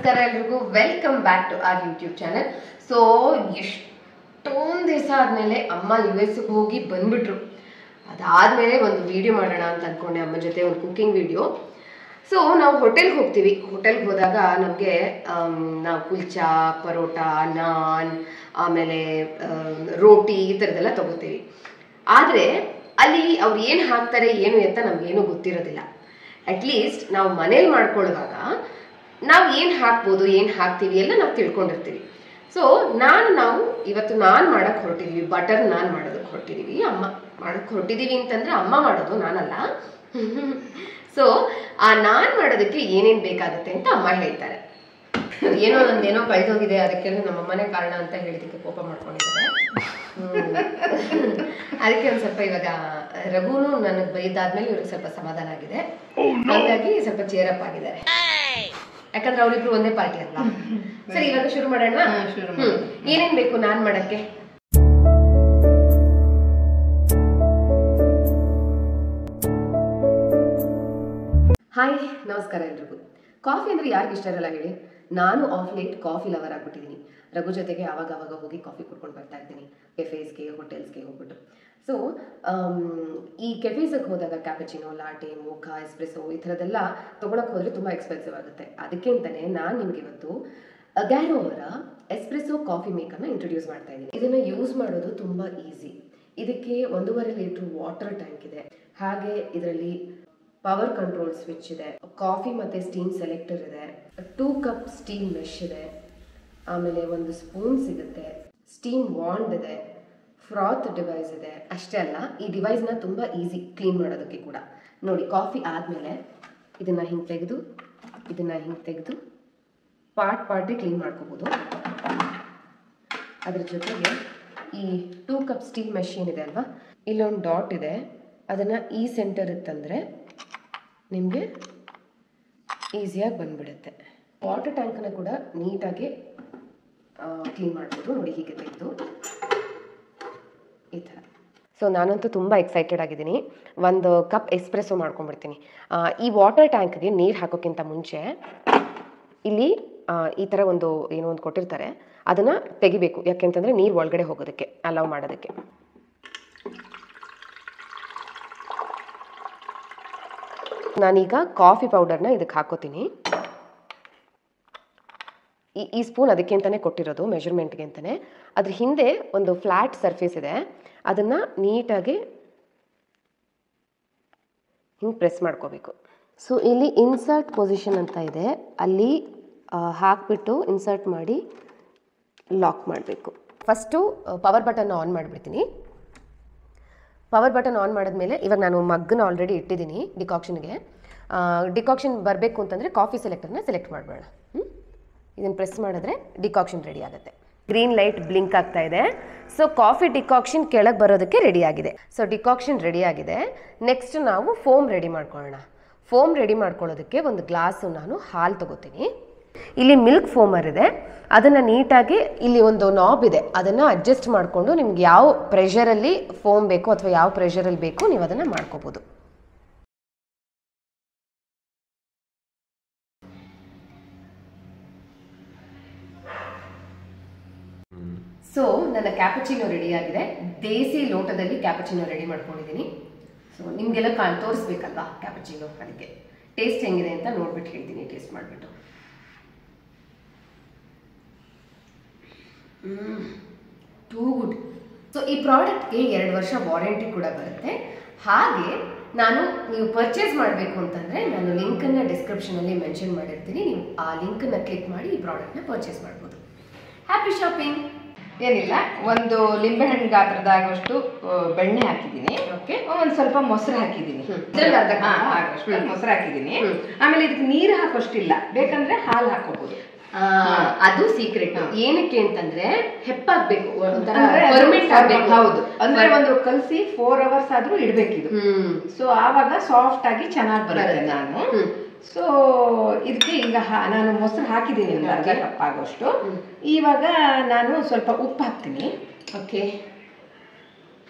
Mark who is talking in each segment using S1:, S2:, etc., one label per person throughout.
S1: ನಮಸ್ಕಾರ ಎಲ್ರಿಗೂ, welcome back to our YouTube channel. So ಎಷ್ಟೊಂದು ದಿವಸ ಆದಮೇಲೆ ಅಮ್ಮ US ಹೋಗಿ ಬಂದ್ಬಿಟ್ರು. ಅದಾದಮೇಲೆ ಒಂದು ವಿಡಿಯೋ ಮಾಡೋಣ ಅಂತ ಅಂದ್ಕೊಂಡೆ, ಅಮ್ಮ ಜೊತೆ ಒಂದು ಕುಕ್ಕಿಂಗ್ ವಿಡಿಯೋ. ಸೊ ನಾವು ಹೋಟೆಲ್ಗೆ ಹೋಗ್ತೀವಿ. ಹೋಟೆಲ್ಗೆ ಹೋದಾಗ ನಮಗೆ ನಾವು ಕುಲ್ಚಾ, ಪರೋಟ, ನಾನ್, ಆಮೇಲೆ ರೋಟಿ ಈ ಥರದ್ದೆಲ್ಲ ತಗೋತೀವಿ. ಆದರೆ ಅಲ್ಲಿ ಅವ್ರು ಏನು ಹಾಕ್ತಾರೆ ಏನು ಅಂತ ನಮಗೇನು ಗೊತ್ತಿರೋದಿಲ್ಲ. ಅಟ್ಲೀಸ್ಟ್ ನಾವು ಮನೇಲಿ ಮಾಡ್ಕೊಳ್ಳುವಾಗ ನಾವು ಏನು ಹಾಕ್ಬೋದು, ಏನು ಹಾಕ್ತೀವಿ ಎಲ್ಲ ನಾವು ತಿಳ್ಕೊಂಡಿರ್ತೀವಿ. ಸೊ ನಾವು ಇವತ್ತು ನಾನ್ ಮಾಡಕ್ಕೆ ಹೊರಟಿದ್ದೀವಿ, ಬಟರ್ ನಾನ್ ಮಾಡೋದಕ್ಕೆ ಹೊರಟಿದ್ದೀವಿ. ಅಮ್ಮ ಮಾಡಕ್ಕೆ ಹೊರಟಿದ್ದೀವಿ ಅಂತಂದರೆ ಅಮ್ಮ ಮಾಡೋದು, ನಾನಲ್ಲ. ಸೊ ಆ ನಾನ್ ಮಾಡೋದಕ್ಕೆ ಏನೇನು ಬೇಕಾಗುತ್ತೆ ಅಂತ ಅಮ್ಮ ಹೇಳ್ತಾರೆ. ಒಂದೇನೋ ಕಳೆದೋಗಿದೆ, ಅದಕ್ಕೆ ನಮ್ಮಮ್ಮನೇ ಕಾರಣ ಅಂತ ಹೇಳಿದಕ್ಕೆ ಕೋಪ ಮಾಡ್ಕೊಂಡಿದ್ದಾರೆ. ಅದಕ್ಕೆ ಒಂದು ಸ್ವಲ್ಪ ಇವಾಗ ರಘುನು ನನಗೆ ಬೈದಾದ್ಮೇಲೆ ಇವ್ರಿಗೆ ಸ್ವಲ್ಪ ಸಮಾಧಾನ ಆಗಿದೆ. ಹಾಗಾಗಿ ಸ್ವಲ್ಪ ಚೇರಪ್ ಆಗಿದ್ದಾರೆ, ಯಾಕಂದ್ರೆ ಅವರಿಬ್ರು ಒಂದೇ ಪಾರ್ಟಿ ಅಲ್ವಾ. ಸರಿ, ಇವಾಗ ಶುರು ಮಾಡೋಣ. ಏನೇನ್ ಬೇಕು ನಾನ್ ಮಾಡಕ್ಕೆ? ಹಾಯ್, ನಮಸ್ಕಾರ ಎಲ್ರಿಗೂ. ಕಾಫಿ ಅಂದ್ರೆ ಯಾರಿಗೆ ಇಷ್ಟ ಇರಲ್ಲ ಹೇಳಿ? ನಾನು ಆಫ್ ಲೇಟ್ ಕಾಫಿ ಲವರ್ ಆಗ್ಬಿಟ್ಟಿದ್ದೀನಿ. ರಘು ಜೊತೆಗೆ ಆವಾಗ ಹೋಗಿ ಕಾಫಿ ಕುಡ್ಕೊಂಡು ಬರ್ತಾ ಇದ್ದೀನಿ, ಕೆಫೇಸ್ಗೆ, ಹೋಟೆಲ್ಸ್ಗೆ ಹೋಗ್ಬಿಟ್ಟು. ಸೊ ಈ ಕೆಫೇಸ್ಗೆ ಹೋದಾಗ ಕ್ಯಾಪಚಿನೋ, ಲಾಟೆ, ಮೋಕಾ, ಎಸ್ಪ್ರೆಸೋ ಈ ಥರದ್ದೆಲ್ಲ ತೊಗೊಳಕ್ಕೆ ಹೋದರೆ ತುಂಬ ಎಕ್ಸ್ಪೆನ್ಸಿವ್ ಆಗುತ್ತೆ. ಅದಕ್ಕೆ ಅಂತಲೇ ನಾನು ನಿಮಗೆ ಇವತ್ತು ಅಗ್ಯಾರೋ ಅವರ ಎಸ್ಪ್ರೆಸೋ ಕಾಫಿ ಮೇಕರ್ನ ಇಂಟ್ರೊಡ್ಯೂಸ್ ಮಾಡ್ತಾ ಇದ್ದೀನಿ. ಇದನ್ನು ಯೂಸ್ ಮಾಡೋದು ತುಂಬ ಈಸಿ. ಇದಕ್ಕೆ 1.5 ಲೀಟ್ರ್ ವಾಟರ್ ಟ್ಯಾಂಕ್ ಇದೆ. ಹಾಗೆ ಇದರಲ್ಲಿ ಪವರ್ ಕಂಟ್ರೋಲ್ ಸ್ವಿಚ್ ಇದೆ, ಕಾಫಿ ಮತ್ತು ಸ್ಟೀಮ್ ಸೆಲೆಕ್ಟರ್ ಇದೆ, 2 ಕಪ್ ಸ್ಟೀಮ್ ಮೆಶ್ ಇದೆ, ಆಮೇಲೆ ಒಂದು ಸ್ಪೂನ್ ಸಿಗುತ್ತೆ, ಸ್ಟೀಮ್ ವಾಂಡ್ ಇದೆ, ಫ್ರಾತ್ ಡಿವೈಸ್ ಇದೆ. ಅಷ್ಟೇ ಅಲ್ಲ, ಈ ಡಿವೈಸ್ನ ತುಂಬ ಈಸಿ ಕ್ಲೀನ್ ಮಾಡೋದಕ್ಕೆ ಕೂಡ. ನೋಡಿ, ಕಾಫಿ ಆದಮೇಲೆ ಇದನ್ನು ಹಿಂಗೆ ತೆಗೆದು ಪಾರ್ಟಿ ಕ್ಲೀನ್ ಮಾಡ್ಕೋಬೋದು. ಅದ್ರ ಜೊತೆಗೆ ಈ 2 ಕಪ್ ಸ್ಟೀಮ್ ಮೆಷಿನ್ ಇದೆ ಅಲ್ವಾ, ಇಲ್ಲೊಂದು ಡಾಟ್ ಇದೆ, ಅದನ್ನು ಈ ಸೆಂಟರ್ ಇತ್ತಂದರೆ ನಿಮಗೆ ಈಸಿಯಾಗಿ ಬಂದ್ಬಿಡುತ್ತೆ. ವಾಟರ್ ಟ್ಯಾಂಕನ್ನು ಕೂಡ ನೀಟಾಗಿ ಕ್ಲೀನ್ ಮಾಡ್ಬೋದು. ನೋಡಿ, ಹೀಗೆ ತೆಗೆದು ಈ ಥರ. ಸೊ ನಾನಂತೂ ತುಂಬ ಎಕ್ಸೈಟೆಡ್ ಆಗಿದ್ದೀನಿ. 1 ಕಪ್ ಎಸ್ಪ್ರೆಸೋ ಮಾಡ್ಕೊಂಡ್ಬಿಡ್ತೀನಿ. ಈ ವಾಟರ್ ಟ್ಯಾಂಕ್ಗೆ ನೀರು ಹಾಕೋಕ್ಕಿಂತ ಮುಂಚೆ ಇಲ್ಲಿ ಈ ಥರ ಏನೋ ಒಂದು ಕೊಟ್ಟಿರ್ತಾರೆ, ಅದನ್ನು ತೆಗಿಬೇಕು. ಯಾಕೆಂತಂದರೆ ನೀರು ಒಳಗಡೆ ಹೋಗೋದಕ್ಕೆ ಅಲೌ ಮಾಡೋದಕ್ಕೆ. ನಾನೀಗ ಕಾಫಿ ಪೌಡರ್ನ ಇದಕ್ಕೆ ಹಾಕೋತೀನಿ. ಈ ಸ್ಪೂನ್ ಅದಕ್ಕೆ ಅಂತಲೇ ಕೊಟ್ಟಿರೋದು, ಮೆಜರ್ಮೆಂಟ್ಗೆ ಅಂತಲೇ. ಅದ್ರ ಹಿಂದೆ ಒಂದು ಫ್ಲ್ಯಾಟ್ ಸರ್ಫೇಸ್ ಇದೆ, ಅದನ್ನು ನೀಟಾಗಿ ಹಿಂಗೆ ಪ್ರೆಸ್ ಮಾಡ್ಕೋಬೇಕು. ಸೊ ಇಲ್ಲಿ ಇನ್ಸರ್ಟ್ ಪೊಸಿಷನ್ ಅಂತ ಇದೆ, ಅಲ್ಲಿ ಹಾಕ್ಬಿಟ್ಟು ಇನ್ಸರ್ಟ್ ಮಾಡಿ ಲಾಕ್ ಮಾಡಬೇಕು. ಫಸ್ಟು ಪವರ್ ಬಟನ್ ಆನ್ ಮಾಡಿಬಿಡ್ತೀನಿ. ಪವರ್ ಬಟನ್ ಆನ್ ಮಾಡಿದ್ಮೇಲೆ ಇವಾಗ ನಾನು ಮಗ್ಗನ್ನ ಆಲ್ರೆಡಿ ಇಟ್ಟಿದ್ದೀನಿ ಡಿಕಾಕ್ಷನ್ಗೆ. ಡಿಕಾಕ್ಷನ್ ಬರಬೇಕು ಅಂತಂದರೆ ಕಾಫಿ ಸೆಲೆಕ್ಟರ್ನ ಸೆಲೆಕ್ಟ್ ಮಾಡಬೇಡ. ಇದನ್ನು ಪ್ರೆಸ್ ಮಾಡಿದ್ರೆ ಡಿಕಾಕ್ಷನ್ ರೆಡಿ ಆಗುತ್ತೆ. ಗ್ರೀನ್ ಲೈಟ್ ಬ್ಲಿಂಕ್ ಆಗ್ತಾ ಇದೆ. ಸೊ ಕಾಫಿ ಡಿಕಾಕ್ಷನ್ ಕೆಳಗೆ ಬರೋದಕ್ಕೆ ರೆಡಿ ಆಗಿದೆ. ಸೊ ಡಿಕಾಕ್ಷನ್ ರೆಡಿ ಆಗಿದೆ. ನೆಕ್ಸ್ಟ್ ನಾವು ಫೋಮ್ ರೆಡಿ ಮಾಡ್ಕೊಳ್ಳೋಣ. ಫೋಮ್ ರೆಡಿ ಮಾಡ್ಕೊಳ್ಳೋದಕ್ಕೆ ಒಂದು ಗ್ಲಾಸು ನಾನು ಹಾಲು ತಗೋತೀನಿ. ಇಲ್ಲಿ ಮಿಲ್ಕ್ ಫೋಮರ್ ಇದೆ, ಅದನ್ನು ನೀಟಾಗಿ ಇಲ್ಲಿ ಒಂದು ನಾಬ್ ಇದೆ, ಅದನ್ನು ಅಡ್ಜಸ್ಟ್ ಮಾಡಿಕೊಂಡು ನಿಮ್ಗೆ ಯಾವ ಪ್ರೆಷರಲ್ಲಿ ಫೋಮ್ ಬೇಕು ಅಥವಾ ಯಾವ ಪ್ರೆಷರಲ್ಲಿ ಬೇಕು ನೀವು ಅದನ್ನು ಮಾಡ್ಕೋಬೋದು. ಸೊ ನನ್ನ ಕ್ಯಾಪಚಿನೋ ರೆಡಿ ಆಗಿದೆ. ದೇಸಿ ಲೋಟದಲ್ಲಿ ಕ್ಯಾಪಚಿನೋ ರೆಡಿ ಮಾಡ್ಕೊಂಡಿದ್ದೀನಿ. ಸೊ ನಿಮಗೆಲ್ಲ ತೋರಿಸ್ಬೇಕಲ್ವಾ ಕ್ಯಾಪಚಿನೋ, ಅದಕ್ಕೆ ಟೇಸ್ಟ್ ಹೆಂಗಿದೆ ಅಂತ ನೋಡ್ಬಿಟ್ಟು ಹೇಳ್ತೀನಿ. ಟೇಸ್ಟ್ ಮಾಡಿಬಿಟ್ಟು ಟೂ ಗುಡ್. ಸೊ ಈ ಪ್ರಾಡಕ್ಟ್ಗೆ 2 ವರ್ಷ ವಾರಂಟಿ ಕೂಡ ಬರುತ್ತೆ. ಹಾಗೆ ನೀವು ಪರ್ಚೇಸ್ ಮಾಡಬೇಕು ಅಂತಂದರೆ ನಾನು ಲಿಂಕನ್ನು ಡಿಸ್ಕ್ರಿಪ್ಷನಲ್ಲಿ ಮೆನ್ಷನ್ ಮಾಡಿರ್ತೀನಿ. ನೀವು ಆ ಲಿಂಕನ್ನು ಕ್ಲಿಕ್ ಮಾಡಿ ಈ ಪ್ರಾಡಕ್ಟ್ನ ಪರ್ಚೇಸ್ ಮಾಡ್ಬೋದು. Happy shopping.
S2: ಏನಿಲ್ಲ, ಒಂದು ಲಿಂಬೆಹಣ್ಣು ಗಾತ್ರದಾಗಷ್ಟು ಬೆಣ್ಣೆ ಹಾಕಿದ್ದೀನಿ. ಓಕೆ, ಒಂದು ಸ್ವಲ್ಪ ಮೊಸರು ಹಾಕಿದ್ದೀನಿ, ಮೊಸರು ಹಾಕಿದ್ದೀನಿ. ಆಮೇಲೆ ಇದಕ್ಕೆ ನೀರು ಹಾಕೋಷ್ಟಿಲ್ಲ, ಬೇಕಂದ್ರೆ ಹಾಲು ಹಾಕೋಬಹುದು.
S1: ಅದು ಸೀಕ್ರೆಟ್. ಏನಕ್ಕೆ ಅಂತಂದ್ರೆ ಹೆಪ್ಪಾಗ್ಬೇಕು,
S2: ಹೌದು. ಅಂದ್ರೆ ಒಂದು ಕಲಸಿ 4 ಅವರ್ಸ್ ಆದ್ರೂ ಇಡ್ಬೇಕಿದು. ಸೊ ಆವಾಗ ಸಾಫ್ಟ್ ಆಗಿ ಚೆನ್ನಾಗಿ ಬರುತ್ತೆ. ನಾನು ಸೊ ಇದಕ್ಕೆ ಈಗ ನಾನು ಮೊಸರು ಹಾಕಿದ್ದೀನಿ, ಒಂದು ಅರ್ಧ ಕಪ್ ಆಗೋಷ್ಟು. ಇವಾಗ ನಾನು ಸ್ವಲ್ಪ ಉಪ್ಪು ಹಾಕ್ತೀನಿ.
S1: ಓಕೆ,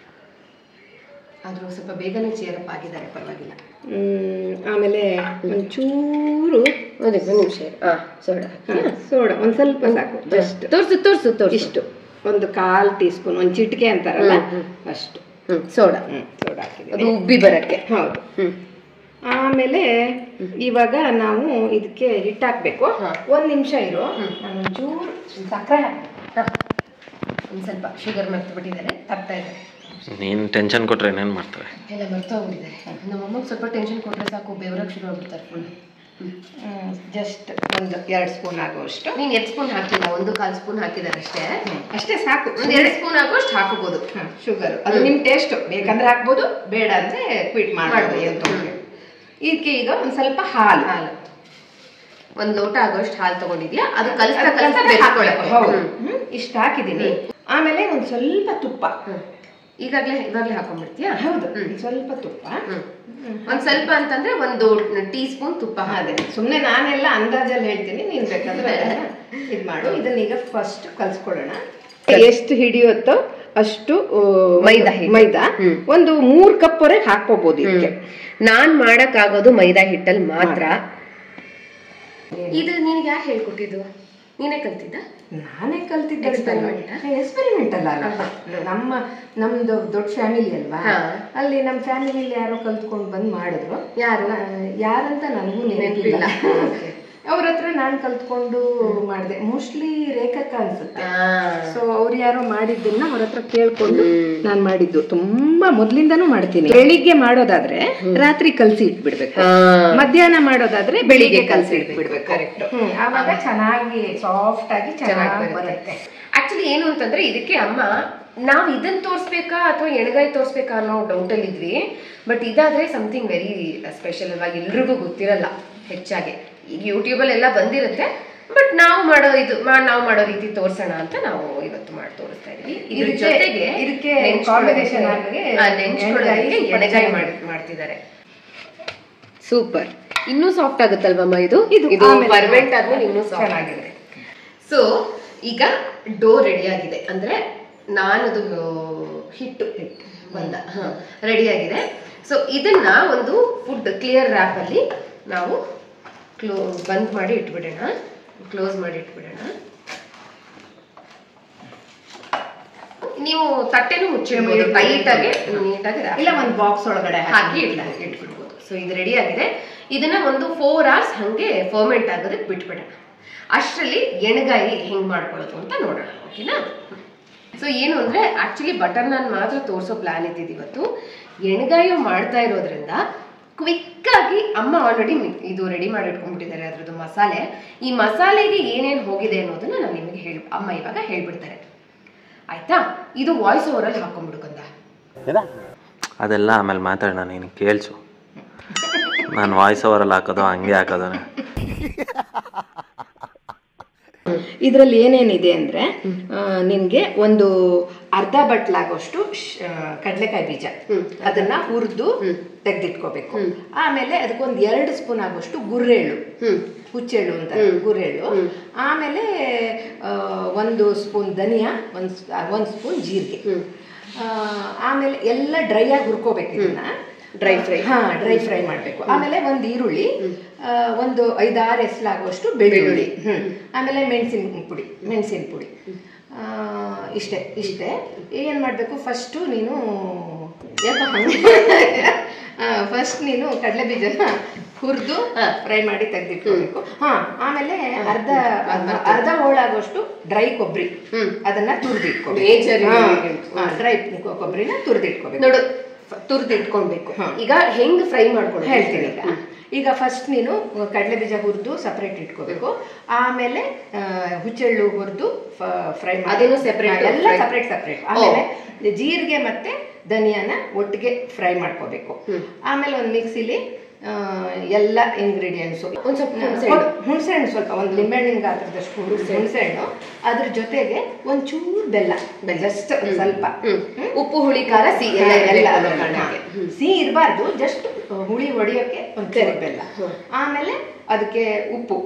S1: ಆದರೂ ಸ್ವಲ್ಪ ಬೇಗನೆ ಚೇರಪ್ ಆಗಿದ್ದಾರೆ, ಪರವಾಗಿಲ್ಲ.
S2: ಆಮೇಲೆ ಒಂಚೂರು
S1: ಒಂದು ನಿಮಿಷ
S2: ಸೋಡಾ ಒಂದು ಸ್ವಲ್ಪ ಸಾಕು, ಜಸ್ಟ್ ತೋರಿಸು ಇಷ್ಟು, ಒಂದು 1/4 ಟೀ ಸ್ಪೂನ್, ಒಂದು ಚಿಟಿಕೆ ಅಂತಾರಲ್ಲ ಅಷ್ಟು
S1: ಸೋಡಾ
S2: ಹಾಕಿದೆ,
S1: ಅದು ಉಬ್ಬಿ ಬರಕ್ಕೆ.
S2: ಹೌದು. ಆಮೇಲೆ ಇವಾಗ ನಾವು ಇದಕ್ಕೆ ಹಿಟ್ಟು ಹಾಕ್ಬೇಕು. 1 ನಿಮಿಷ ಇರು, ನಾನು ಒಂಚೂರು ಸಕ್ಕರೆ
S1: ಒಂದು ಸ್ವಲ್ಪ ಶುಗರ್ ಮರ್ತು ಬಿಟ್ಟಿದ್ದಾರೆ, ತರ್ತಾ ಇದ್ದಾರೆ.
S3: ನೀನು ಟೆನ್ಷನ್ ಕೊಟ್ರೆ ಏನೇನು ಮಾಡ್ತಾರೆ
S1: ಎಲ್ಲ ಮರ್ತೋಗ್ಬಿಟ್ಟಿದ್ದಾರೆ. ನಮ್ಮಮ್ಮಗೆ ಸ್ವಲ್ಪ ಟೆನ್ಷನ್ ಕೊಟ್ಟರೆ ಸಾಕು, ಬೆವರಕ್ಕೆ ಶುರು ಆಗ್ಬಿಡ್ತಾರೆ ಫುಲ್.
S2: ಜಸ್ಟ್ ಒಂದು 2 ಸ್ಪೂನ್ ಆಗುವಷ್ಟು.
S1: ನೀನು 2 ಸ್ಪೂನ್ ಹಾಕಿಲ್ಲ, 1/4 ಸ್ಪೂನ್ ಹಾಕಿದ್ದಾರೆ
S2: ಅಷ್ಟೇ ಸಾಕು.
S1: ಒಂದು 2 ಸ್ಪೂನ್ ಹಾಕೋಷ್ಟು ಹಾಕೋಬಹುದು
S2: ಶುಗರ್, ಅದು ನಿಮ್ಮ ಟೇಸ್ಟ್, ಬೇಕಂದ್ರೆ ಹಾಕ್ಬೋದು, ಬೇಡ ಅಂದ್ರೆ ಕ್ವಿಟ್ ಮಾಡ್ಬೋದು ಅಂತ. ಇದಕ್ಕೆ ಈಗ ಒಂದು ಸ್ವಲ್ಪ ಹಾಲು
S1: 1 ಲೋಟ ಆಗೋಷ್ಟು ಹಾಲು ತಗೊಂಡಿದ್ಯಾ, ಅದು
S2: ಇಷ್ಟು ಹಾಕಿದ್ದೀನಿ. ಆಮೇಲೆ ಒಂದು ಸ್ವಲ್ಪ ತುಪ್ಪ,
S1: ಇವಾಗ್ಲೇ ಹಾಕೊಂಡ್ಬಿಡ್ತೀಯಾ?
S2: ಹೌದು, ಸ್ವಲ್ಪ ತುಪ್ಪ.
S1: ಒಂದ್ ಸ್ವಲ್ಪ ಅಂತಂದ್ರೆ 1 ಟೀ ಸ್ಪೂನ್ ತುಪ್ಪ.
S2: ಅದೇ ಸುಮ್ಮನೆ ನಾನೆಲ್ಲ ಅಂದಾಜಲ್ಲಿ ಹೇಳ್ತೀನಿ, ನೀನ್ ಬೇಕಾದ್ರೆ ಇದು ಮಾಡು. ಇದನ್ನೀಗ ಫಸ್ಟ್ ಕಲ್ಸ್ಕೊಳ್ಳೋಣ. ಎಷ್ಟು ಹಿಡಿಯುತ್ತೋ ಅಷ್ಟು ಮೈದಾ ಒಂದು 3 ಕಪ್ ವರೆಗೆ ಹಾಕೋಬಹುದು ಇದಕ್ಕೆ.
S1: ನಾನ್ ಮಾಡಕ್ ಆಗೋದು ಮೈದಾ ಹಿಟ್ಟಲ್ಲಿ ಮಾತ್ರ. ಇದು ನಿನಗೆ ಯಾರು ಹೇಳ್ಕೊಟ್ಟಿದ್ದು? ನೀನೇ ಕಲ್ತಿದ್ದ?
S2: ನಾನೇ ಕಲ್ತಿದ್ದೆ. ಎಕ್ಸ್ಪೆರಿಮೆಂಟ್ ಅಲ್ಲ, ನಮ್ದು ದೊಡ್ಡ ಫ್ಯಾಮಿಲಿ ಅಲ್ವಾ, ಅಲ್ಲಿ ನಮ್ಮ ಫ್ಯಾಮಿಲಿಲಿ ಯಾರೋ ಕಲ್ತ್ಕೊಂಡು ಬಂದು ಮಾಡಿದ್ರು. ಯಾರಂತ ನನಗೂ ನೆನಪಿಲ್ಲ. ಅವ್ರ ಹತ್ರ ನಾನು ಕಲ್ತ್ಕೊಂಡು ಮಾಡಿದೆ, ಮೋಸ್ಟ್ಲಿ ರೇಖಕ್ಕ ಅನ್ಸುತ್ತೆ. ಸೊ ಅವ್ರು ಯಾರೋ ಮಾಡಿದ್ದನ್ನ ಅವ್ರ ಹತ್ರ ಕೇಳ್ಕೊಂಡು ನಾನು ಮಾಡಿದ್ದು. ತುಂಬಾ ಮೊದ್ಲಿಂದಾನು ಮಾಡ್ತೀನಿ. ಬೆಳಿಗ್ಗೆ ಮಾಡೋದಾದ್ರೆ ರಾತ್ರಿ ಕಲ್ಸಿ ಇಟ್ಬಿಡ್ಬೇಕು, ಮಧ್ಯಾಹ್ನ ಮಾಡೋದಾದ್ರೆ ಬೆಳಿಗ್ಗೆ ಕಲ್ಸಿ ಇಟ್ಬಿಡ್ಬೇಕು. ಕರೆಕ್ಟ್. ಆವಾಗ ಚೆನ್ನಾಗಿ ಸಾಫ್ಟ್ ಆಗಿ ಚೆನ್ನಾಗಿ ಬರುತ್ತೆ.
S1: ಆಕ್ಚುಲಿ ಏನು ಅಂತಂದ್ರೆ ಇದಕ್ಕೆ ಅಮ್ಮ ನಾವ್ ಇದನ್ನ ತೋರ್ಸ್ಬೇಕಾ ಅಥವಾ ಎಣಗಾಯಿ ತೋರ್ಸ್ಬೇಕಾ ಅನ್ನೋ ಡೌಟ್ ಅಲ್ಲಿ ಇದ್ವಿ. ಬಟ್ ಇದಾದ್ರೆ ಸಮಥಿಂಗ್ ವೆರಿ ಸ್ಪೆಷಲ್ ಅಲ್ವಾ, ಎಲ್ರಿಗೂ ಗೊತ್ತಿರಲ್ಲ ಹೆಚ್ಚಾಗಿ. ಈಗ ಯೂಟ್ಯೂಬಲ್ಲಿ ಎಲ್ಲ ಬಂದಿರುತ್ತೆ, ಬಟ್ ನಾವು ಮಾಡೋ ರೀತಿ ತೋರ್ಸೋಣ ಅಂತ ನಾವು ಇವತ್ತು ಮಾಡಿ ತೋರಿಸ್ತಾ ಇದೀವಿ. ಇದ್ರ ಜೊತೆಗೆ
S2: ಇದಕ್ಕೆ ಕಾಂಬಿನೇಷನ್
S1: ಎಣಗಾಯಿ ಮಾಡ್ತಿದ್ದಾರೆ. ಸೂಪರ್. ಇನ್ನೂ ಸಾಫ್ಟ್ ಆಗುತ್ತಲ್ವಮ್ಮ ಇದು ಫರ್ಮೆಂಟ್ ಆದ್ಮೇಲೆ ಇನ್ನೂ ಸಾಫ್ಟ್ ಆಗಿದೆ. ಸೊ ಈಗ ಡೋ ರೆಡಿ ಆಗಿದೆ, ಅಂದ್ರೆ ನಾನದು ಹಿಟ್ಟು ರೆಡಿ ಆಗಿದೆ. ಸೊ ಇದನ್ನ ಒಂದು ಫುಡ್ ಕ್ಲಿಯರ್ ರ್ಯಾಪ್ ಅಲ್ಲಿ ನಾವು ಬಂದ್ ಮಾಡಿ ಇಟ್ಬಿಡೋಣ, ಕ್ಲೋಸ್ ಮಾಡಿ ಇಟ್ಬಿಡೋಣ. ನೀವು ತಟ್ಟೆನೂ ಮುಚ್ಚಿಡ್ಬೋದು, ಟೈಟ್ ಆಗಿ ನೀಟಾಗಿ
S2: ಇಲ್ಲ ಒಂದು ಬಾಕ್ಸ್ ಒಳಗಡೆ
S1: ಹಾಕಿ ಇಟ್ಬಿಡ್ಬೋದು. ಸೊ ಇದು ರೆಡಿ ಆಗಿದೆ. ಇದನ್ನ ಒಂದು 4 hours ಹಂಗೆ ಫರ್ಮೆಂಟ್ ಆಗೋದಕ್ಕೆ ಬಿಟ್ಬಿಡೋಣ. ಅಷ್ಟರಲ್ಲಿ ಎಣಗಾಯಿ ಹೆಂಗ್ ಮಾಡ್ಕೊಳ್ಳೋದು ಅಂತ ನೋಡೋಣ, ಓಕೆನಾ? ಸೊ ಏನು ಅಂದ್ರೆ ಆಕ್ಚುಲಿ ಬಟರ್ ನಾನ್ ಮಾತ್ರ ತೋರಿಸೋ ಪ್ಲಾನ್ ಇದ್ದಿದ್ದು ಇವತ್ತು. ಎಣಗಾಯಿ ಮಾಡ್ತಾ ಇರೋದ್ರಿಂದ ಕ್ವಿಕ್ ಆಗಿ ಅಮ್ಮ ಆಲ್ರೆಡಿ ಇದು ರೆಡಿ ಮಾಡಿ ಇಟ್ಕೊಂಡ್ಬಿಟ್ಟಿದ್ದಾರೆ ಅದ್ರದ್ದು ಮಸಾಲೆ. ಈ ಮಸಾಲೆಗೆ ಏನೇನು ಹೋಗಿದೆ ಅನ್ನೋದನ್ನ ನಾನು ನಿಮಗೆ ಅಮ್ಮ ಇವಾಗ ಹೇಳ್ಬಿಡ್ತಾರೆ, ಆಯ್ತಾ? ಇದು ವಾಯ್ಸ್ ಓವರ್ ಅಲ್ಲಿ ಹಾಕೊಂಡ್ಬಿಡ್ಕಂದ.
S3: ಅದೆಲ್ಲ ಆಮೇಲೆ ಮಾತಾಡೋಣ, ನೀನು ಕೇಳಿಸು. ನಾನು ವಾಯ್ಸ್ ಓವರಲ್ಲಿ ಹಾಕೋದು ಹಂಗೆ ಹಾಕೋದು.
S2: ಇದರಲ್ಲಿ ಏನೇನಿದೆ ಅಂದ್ರೆ ನಿನ್ಗೆ ಒಂದು ಅರ್ಧ ಬಟ್ಲಾಗೋಷ್ಟು ಕಡಲೆಕಾಯಿ ಬೀಜ, ಅದನ್ನ ಹುರಿದು ತೆಗೆದಿಟ್ಕೋಬೇಕು. ಆಮೇಲೆ ಅದಕ್ಕೊಂದು 2 ಸ್ಪೂನ್ ಆಗೋಷ್ಟು ಗುರ್ರೆಳ್ಳು, ಹುಚ್ಚೆಳ್ಳು ಅಂತ ಗುರ್ರೆಳ್ಳು. ಆಮೇಲೆ 1 ಸ್ಪೂನ್ ಧನಿಯಾ, 1 ಸ್ಪೂನ್ ಜೀರಿಗೆ. ಆಮೇಲೆ ಎಲ್ಲ ಡ್ರೈ ಆಗಿ ಹುರ್ಕೋಬೇಕು, ಇದನ್ನ ಡ್ರೈ ಫ್ರೈ ಮಾಡಬೇಕು. ಆಮೇಲೆ 1 ಈರುಳ್ಳಿ, ಒಂದು 5-6 ಎಸ್ಲಾಗುವಷ್ಟು ಬೆಳ್ಳುಳ್ಳಿ, ಆಮೇಲೆ ಮೆಣಸಿನ ಪುಡಿ. ಇಷ್ಟೇ. ಏನು ಮಾಡಬೇಕು, ಫಸ್ಟ್ ನೀನು ಕಡಲೆ ಬೀಜನ ಹುರಿದು ಫ್ರೈ ಮಾಡಿ ತೆಗೆದಿಟ್ಕೋಬೇಕು. ಆಮೇಲೆ ಅರ್ಧ ಹೋಳಾಗುವಷ್ಟು ಡ್ರೈ ಕೊಬ್ಬರಿ, ಅದನ್ನ ತುರಿದಿಟ್ಕೋಬೇಕು. ಡ್ರೈ ಕೊಬ್ಬರಿನ ತುರಿದಿಟ್ಕೋಬೇಕು,
S1: ತುರಿದಿಟ್ಕೊಳ್ಬೇಕು. ಈಗ ಹೆಂಗ್ ಫ್ರೈ ಮಾಡ್ಕೊಂಡು
S2: ಹೇಳ್ತೀನಿ. ಈಗ ಫಸ್ಟ್ ನೀನು ಕಡಲೆ ಬೀಜ ಹುರಿದು ಸಪ್ರೇಟ್ ಇಟ್ಕೋಬೇಕು. ಆಮೇಲೆ ಹುಚ್ಚೆಳ್ಳು ಹುರಿದು ಫ್ರೈ ಮಾಡಿ ಎಲ್ಲ ಸಪ್ರೇಟ್. ಆಮೇಲೆ ಜೀರಿಗೆ ಮತ್ತೆ ಧನಿಯಾನ ಒಟ್ಟಿಗೆ ಫ್ರೈ ಮಾಡ್ಕೋಬೇಕು. ಆಮೇಲೆ ಒಂದು ಮಿಕ್ಸಿಲಿ ಎಲ್ಲ ಇಂಗ್ರೀಡಿಯೆಂಟ್ಸು, ಒಂದು ಸ್ವಲ್ಪ ಹುಣಸೆಹಣ್ಣು, ಸ್ವಲ್ಪ ಒಂದು ಲಿಂಬೆಹಣ್ಣಿನ ಗಾತ್ರದಷ್ಟು ಹುಣಸೆಹಣ್ಣು, ಅದ್ರ ಜೊತೆಗೆ ಒಂಚೂರು ಬೆಲ್ಲ, ಜಸ್ಟ್ ಸ್ವಲ್ಪ.
S1: ಉಪ್ಪು, ಹುಳಿ, ಖಾರ, ಸಿಹಿ ಎಲ್ಲ
S2: ಸಿಹಿ ಇರಬಾರ್ದು, ಜಸ್ಟ್ ಹುಳಿ ಹೊಡಿಯೋಕ್ಕೆ ಒಂಚೂರು ಬೆಲ್ಲ. ಆಮೇಲೆ ಅದಕ್ಕೆ ಉಪ್ಪು,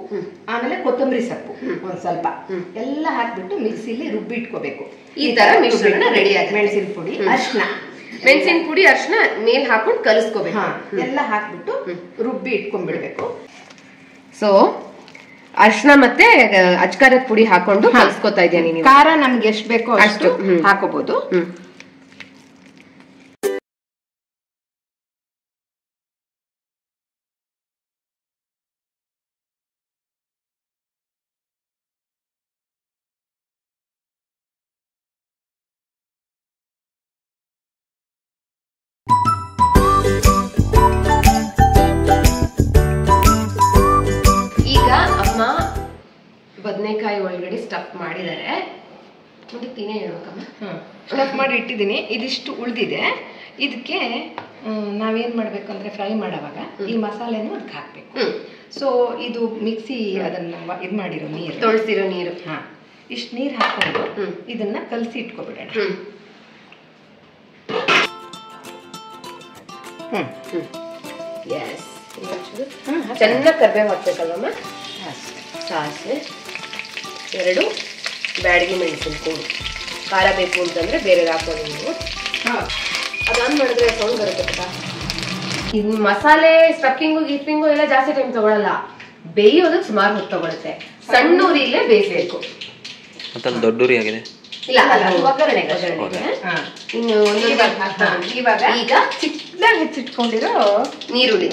S2: ಆಮೇಲೆ ಕೊತ್ತಂಬರಿ ಸೊಪ್ಪು ಒಂದ್ ಸ್ವಲ್ಪ ಎಲ್ಲ ಹಾಕ್ಬಿಟ್ಟು ಮಿಕ್ಸಿಲಿ ರುಬ್ಬಿಟ್ಕೋಬೇಕು.
S1: ಈ ತರ ಮಿಶ್ರಣ ರೆಡಿ ಆಗಿ.
S2: ಮೆಣಸಿನ ಪುಡಿ, ಅರ್ಶಿನ
S1: ಮೆಣಸಿನ ಪುಡಿ ಅರ್ಶಿನ ಮೇಲ್ ಹಾಕೊಂಡು ಕಲಿಸ್ಕೋಬೇಕು.
S2: ಎಲ್ಲ ಹಾಕ್ಬಿಟ್ಟು ರುಬ್ಬಿ ಇಟ್ಕೊಂಡ್ಬಿಡ್ಬೇಕು.
S1: ಸೊ ಅರ್ಶಿನ ಮತ್ತೆ ಅಚ್ಕಾರದ ಪುಡಿ ಹಾಕೊಂಡು ಕಲಿಸ್ಕೊತಾ ಇದ್ದೀನಿ. ನೀವು
S2: ಖಾರ ನಮ್ಗೆ ಎಷ್ಟು ಬೇಕೋ ಅಷ್ಟು ಹಾಕೋಬಹುದು.
S1: ಬದನೆಕಾಯಿ ಒಳಗಡೆ ಸ್ಟಫ್ ಮಾಡಿದ್ದಾರೆ. ತಿನ್ನೇ ಹೇಳ್ಬೇಕಮ್ಮ.
S2: ಸ್ಟಫ್ ಮಾಡಿ ಇಟ್ಟಿದ್ದೀನಿ. ಇದಿಷ್ಟು ಉಳಿದಿದೆ. ಇದಕ್ಕೆ ನಾವೇನ್ ಮಾಡ್ಬೇಕು ಅಂದ್ರೆ ಫ್ರೈ ಮಾಡೋವಾಗ ಈ ಮಸಾಲೆನೂ ಅದಕ್ಕೆ ಹಾಕ್ಬೇಕು. ಸೊ ಇದು ಮಿಕ್ಸಿ ಅದನ್ನ ಇದು ಮಾಡಿರೋ ನೀರು,
S1: ತೊಳ್ಸಿರೋ ನೀರು,
S2: ಇಷ್ಟು ನೀರು ಹಾಕೊಂಡು ಇದನ್ನ ಕಲಸಿ ಇಟ್ಕೊಬಿಡೋಣ.
S1: ಚೆನ್ನಾಗಿ ಕರ್ಬೇವು ಹಾಕ್ಬೇಕಲ್ಲಮ್ಮ. ಸಾಸಿವೆ, 2 ಬ್ಯಾಡಗಿ ಮೆಣಸಿನ ಪುಡಿ. ಖಾರ ಬೇಕು ಅಂತಂದ್ರೆ ಬೇರೆ ಹಾಕೋದು ನೀವು. ಅದಾನ್ ಮಾಡಿದ್ರೆ ಸೌಂಡ್ ಬರುತ್ತೆ ಪುಟ್ಟ. ಇನ್ನು ಮಸಾಲೆ ಸ್ಟಫಿಂಗು ಗಿಫಿಂಗು ಎಲ್ಲ ಜಾಸ್ತಿ ಟೈಮ್ ತಗೊಳಲ್ಲ. ಬೇಯೋದಕ್ಕೆ ಸುಮಾರು ಹೊತ್ತು ತಗೊಳುತ್ತೆ. ಸಣ್ಣ ಉರಿಲೇ ಬೇಯಿಸ್ಬೇಕು.
S3: ದೊಡ್ಡ ಉರಿ ಆಗಿದೆ.
S1: ಇಲ್ಲ ಒಗ್ಗರಣೆಗೆ. ಇನ್ನು
S2: ಇವಾಗ ಈಗ ಚಿಕ್ಕದಾಗಿ ಹೆಚ್ಚಿಟ್ಕೊಂಡಿರೋ
S1: ಈರುಳ್ಳಿ.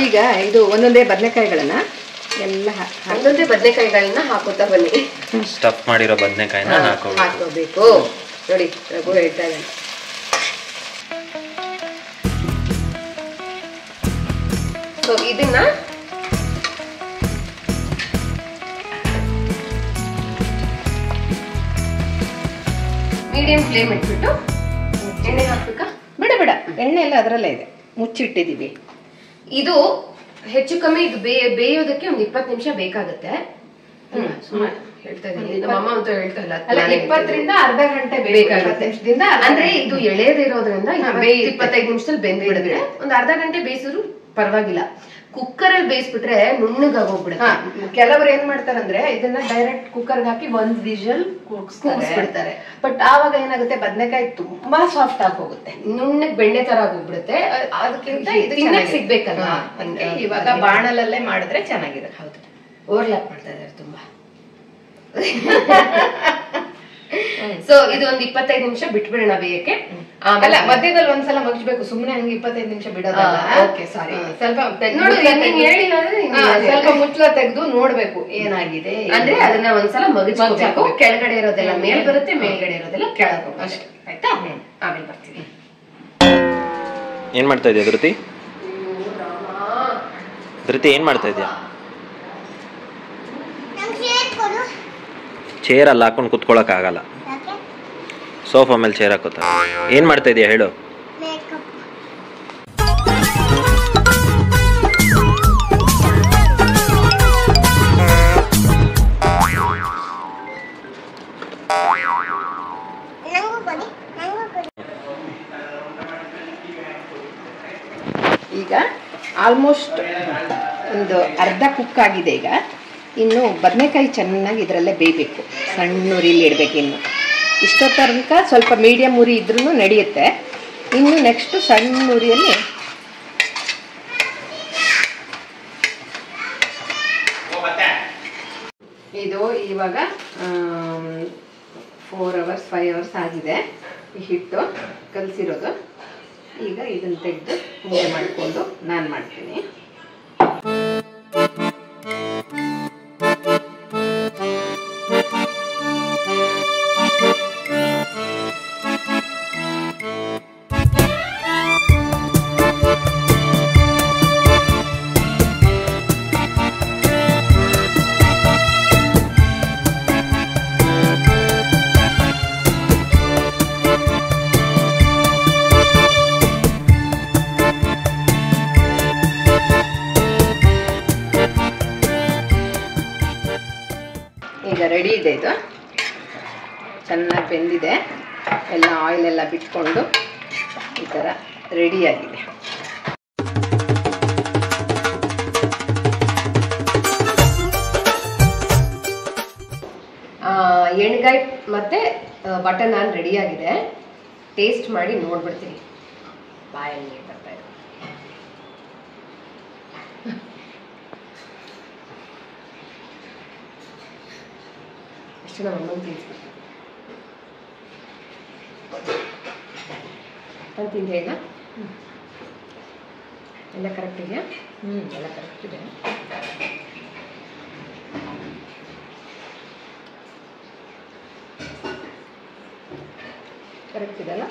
S2: ಈಗ ಇದು ಒಂದೊಂದೇ ಬದನೆಕಾಯಿಗಳನ್ನ ಎಲ್ಲ
S1: ಒಂದೊಂದೇ ಬದನೆಕಾಯಿಗಳನ್ನ ಹಾಕೋತಾ ಬನ್ನಿ.
S3: ಸ್ಟಫ್ ಮಾಡಿರೋ ಬದನೆಕಾಯಿನ
S1: ಹಾಕೋಬೇಕು. ನೋಡಿ ರಘು ಹೇಳ್ತಾ ಇದ್ದಾನೆ. ಸೊ ಇದನ್ನ ಮೀಡಿಯಂ ಫ್ಲೇಮ್ ಇಟ್ಬಿಟ್ಟು ಎಣ್ಣೆ ಹಾಕ್ಬೇಕಾ?
S2: ಬಿಡ ಎಣ್ಣೆ ಎಲ್ಲ ಅದರಲ್ಲೇ ಇದೆ, ಮುಚ್ಚಿಟ್ಟಿದೀವಿ.
S1: ಇದು ಹೆಚ್ಚು ಕಮ್ಮಿ ಇದು ಬೇಯೋದಕ್ಕೆ ಒಂದು 20 ನಿಮಿಷ ಬೇಕಾಗುತ್ತೆ. ಹೇಳ್ತಾ ಇದ್ದೀನಿ, ನಮ್ಮ ಅಮ್ಮ ಅಂತೂ ಹೇಳ್ತಾ ಇಲ್ಲ.
S2: 20 ರಿಂದ ಅರ್ಧ ಗಂಟೆ ಬೇಕಾಗುತ್ತೆ.
S1: ಅಂದ್ರೆ ಇದು ಎಳೆದಿರೋದ್ರಿಂದ 25 ನಿಮಿಷದಲ್ಲಿ ಬೆಂದ್ಬಿಡುತ್ತೆ. ಒಂದು ಅರ್ಧ ಗಂಟೆ ಬೇಯಿಸಿದ್ರು ಪರವಾಗಿಲ್ಲ. ಕುಕ್ಕರ್ ಅಲ್ಲಿ ಬೇಯಿಸ್ಬಿಟ್ರೆ ನುಣ್ಣಗಾಗೋಗ್ಬಿಡುತ್ತೆ.
S2: ಕೆಲವರು ಏನ್ ಮಾಡ್ತಾರಂದ್ರೆ ಇದನ್ನ ಡೈರೆಕ್ಟ್ ಕುಕ್ಕರ್ ಹಾಕಿ 1 ವಿಷಲ್ ಕೂಗಿಸ್ಬಿಡ್ತಾರೆ. ಬಟ್ ಆವಾಗ ಏನಾಗುತ್ತೆ, ಬದನೆಕಾಯಿ ತುಂಬಾ ಸಾಫ್ಟ್ ಆಗಿ ಹೋಗುತ್ತೆ,
S1: ನುಣ್ಣಗ್ ಬೆಣ್ಣೆ ತರ ಆಗೋಗ್ಬಿಡುತ್ತೆ. ಅದಕ್ಕಿಂತ ಇದು ಸಿಗ್ಬೇಕಲ್ಲ.
S2: ಇವಾಗ ಬಾಣಲಲ್ಲೇ ಮಾಡಿದ್ರೆ ಚೆನ್ನಾಗಿರುತ್ತೆ.
S1: ಹೌದು, ಓವರ್ಲ್ಯಾಪ್ ಮಾಡ್ತಾ ಇದಾರೆ ತುಂಬಾ. ಸೊ ಇದು ಒಂದು 25 ನಿಮಿಷ ಬಿಟ್ಬಿಡೋಣ ಬೇಯಕ್ಕೆ.
S2: ಆಮೇಲೆ ಮಧ್ಯದಲ್ಲಿ ಒಂದ್ಸಲ ಮಗ್ಸ್ಬೇಕು, ಸುಮ್ನೆ ಹಂಗೆ 25 ನಿಮಿಷ ಬಿಡೋದಲ್ಲ.
S1: ಓಕೆ, ಸಾರಿ.
S2: ಸ್ವಲ್ಪ ಮುಚ್ಚಳ ತೆಗೆದು ನೋಡ್ಬೇಕು ಏನಾಗಿದೆ
S1: ಅಂದ್ರೆ ಅದನ್ನ ಒಂದ್ಸಲ ಮಗಚ್ಬೇಕು. ಕೆಳಗಡೆ ಇರೋದೆಲ್ಲ ಮೇಲ್ ಬರುತ್ತೆ, ಮೇಲ್ಗಡೆ ಇರೋದೆಲ್ಲ ಕೆಳಗೆ ಹೋಗುತ್ತೆ ಅಷ್ಟೇ. ಆಯ್ತಾ? ಆಮೇಲೆ ಬರ್ತೀವಿ.
S3: ಏನ್ ಮಾಡ್ತಾ ಇದೀಯ ಧೃತಿ? ಏನ್ ಮಾಡ್ತಾ ಇದೀಯ? ಚೇರ್ ಅಲ್ಲಿ ಹಾಕೊಂಡು ಕುತ್ಕೊಳಕ್ ಆಗಲ್ಲ, ಸೋಫಾ ಮೇಲೆ ಚೇರ್ ಹಾಕೋತ. ಏನ್ ಮಾಡ್ತಾ ಇದೀಯ ಹೇಳು?
S2: ಈಗ ಆಲ್ಮೋಸ್ಟ್ ಒಂದು ಅರ್ಧ ಕುಕ್ ಆಗಿದೆ. ಈಗ ಇನ್ನು ಬದನೆಕಾಯಿ ಚೆನ್ನಾಗಿ ಇದರಲ್ಲೇ ಬೇಯಬೇಕು, ಸಣ್ಣ ಉರಿಲಿ ಇಡಬೇಕು. ಇನ್ನು ಇಷ್ಟೋ ತನಕ ಸ್ವಲ್ಪ ಮೀಡಿಯಂ ಉರಿ ಇದ್ರೂ ನಡೆಯುತ್ತೆ. ಇನ್ನು ನೆಕ್ಸ್ಟ್ ಸಣ್ಣ ಉರಿಯಲ್ಲಿ ಇದು ಇವಾಗ 4 ಅವರ್ಸ್ 5 ಅವರ್ಸ್ ಆಗಿದೆ ಈ ಹಿಟ್ಟು ಕಲಸಿರೋದು. ಈಗ ಇದನ್ನು ತೆಗೆದು ಮುದ್ದೆ ಮಾಡಿಕೊಂಡು ನಾನು ಮಾಡ್ತೀನಿ. ಈಗ ರೆಡಿ ಇದೆ. ಇದು ಚೆನ್ನಾಗಿ ಬೆಂದಿದೆ, ಎಲ್ಲ ಆಯಿಲ್ ಎಲ್ಲ ಬಿಟ್ಕೊಂಡು ಈ ಥರ ರೆಡಿಯಾಗಿದೆ.
S1: ಎಣ್ಗಾಯಿ ಮತ್ತು ಬಟರ್ ನಾನ್ ರೆಡಿಯಾಗಿದೆ. ಟೇಸ್ಟ್ ಮಾಡಿ ನೋಡ್ಬಿಡ್ತೀನಿ. ಬಾಯಲ್ಲಿ ಬರ್ತಾ ಇದೆ. ಎಷ್ಟು ನಮ್ಮ ಅಮ್ಮನ ತಿನ್ಸ್ಬಿಡ್ತೀನಿ. ನಾನು ತಿಂದೆ ಈಗ ಎಲ್ಲ ಕರೆಕ್ಟ್ ಇದೆಯಾ?
S2: ಎಲ್ಲ ಕರೆಕ್ಟ್ ಇದೆ. ಕರೆಕ್ಟ್ ಇದೆಲ್ಲ.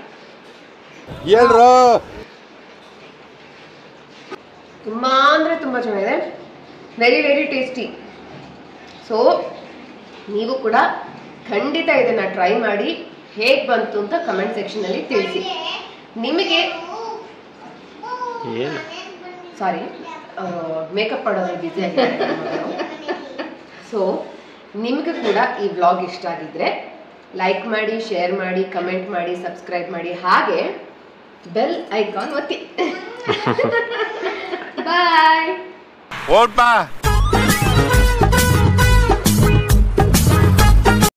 S1: ತುಂಬಾ ಅಂದರೆ ತುಂಬ ಚೆನ್ನಾಗಿದೆ. Very very tasty. ಸೊ ನೀವು ಕೂಡ ಖಂಡಿತ ಇದನ್ನು ಟ್ರೈ ಮಾಡಿ ಹೇಗೆ ಬಂತು ಅಂತ ಕಮೆಂಟ್ ಸೆಕ್ಷನಲ್ಲಿ ತಿಳಿಸಿ. ನಿಮಗೆ ಸಾರಿ ಮೇಕಪ್ ಮಾಡೋದು ಬ್ಯುಸಿ ಆಗಿದ್ದಾರೆ. ಸೊ ನಿಮಗೆ ಕೂಡ ಈ ವ್ಲಾಗ್ ಇಷ್ಟ ಆಗಿದ್ರೆ ಲೈಕ್ ಮಾಡಿ, ಶೇರ್ ಮಾಡಿ, ಕಮೆಂಟ್ ಮಾಡಿ, ಸಬ್ಸ್ಕ್ರೈಬ್ ಮಾಡಿ, ಹಾಗೆ ಬೆಲ್ ಐಕಾನ್ ಒತ್ತಿ. ಬಾಯ್.